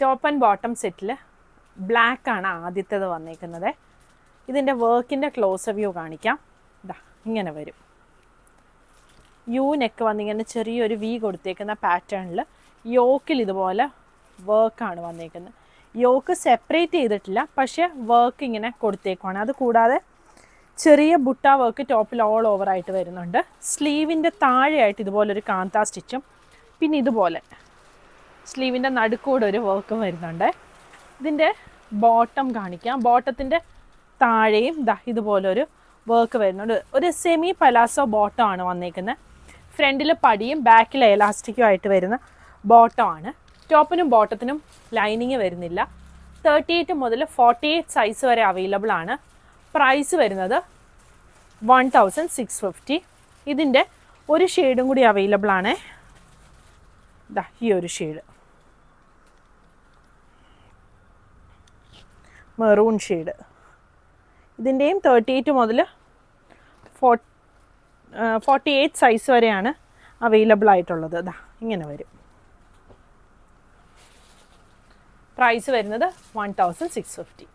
Top and bottom settle black ആണ് ആദ്യത്തേത് വന്നേക്കുന്നത്. ഇതിൻ്റെ വർക്കിൻ്റെ ക്ലോസ് വ്യൂ കാണിക്കാം. ഇതാ ഇങ്ങനെ വരും. യു നെക്ക് വന്നിങ്ങനെ ചെറിയൊരു വി കൊടുത്തേക്കുന്ന പാറ്റേണിൽ യോക്കിൽ ഇതുപോലെ വർക്കാണ് വന്നേക്കുന്നത്. യോക്ക് സെപ്പറേറ്റ് ചെയ്തിട്ടില്ല, പക്ഷേ വർക്ക് ഇങ്ങനെ കൊടുത്തേക്കുവാണ്. അത് കൂടാതെ ചെറിയ ബുട്ട വർക്ക് ടോപ്പിൽ ഓൾ ഓവറായിട്ട് വരുന്നുണ്ട്. സ്ലീവിൻ്റെ താഴെയായിട്ട് ഇതുപോലൊരു കാന്ത സ്റ്റിച്ചും പിന്നെ ഇതുപോലെ സ്ലീവിൻ്റെ നടുക്കൂടെ ഒരു വർക്കും വരുന്നുണ്ട്. ഇതിൻ്റെ ബോട്ടം കാണിക്കാം. ബോട്ടത്തിൻ്റെ താഴെയും ഇതുപോലൊരു വർക്ക് വരുന്നുണ്ട്. ഒരു സെമി പലാസോ ബോട്ടം ആണ് വന്നേക്കുന്നത്. ഫ്രണ്ടിൽ പടിയും ബാക്കിൽ എലാസ്റ്റിക്കും ആയിട്ട് വരുന്ന ബോട്ടമാണ്. ടോപ്പിനും ബോട്ടത്തിനും ലൈനിങ് വരുന്നില്ല. 38 മുതൽ 48 സൈസ് വരെ അവൈലബിൾ ആണ്. പ്രൈസ് വരുന്നത് 1650. ഇതിൻ്റെ ഒരു ഷെയ്ഡും കൂടി അവൈലബിൾ ആണ്. ഈ ഒരു ഷെയ്ഡ് മെറൂൺ ഷെയ്ഡ്. ഇതിൻ്റെയും 38 മുതൽ 48 സൈസ് വരെയാണ് അവൈലബിൾ ആയിട്ടുള്ളത്. ഇങ്ങനെ വരും. പ്രൈസ് വരുന്നത് 1650.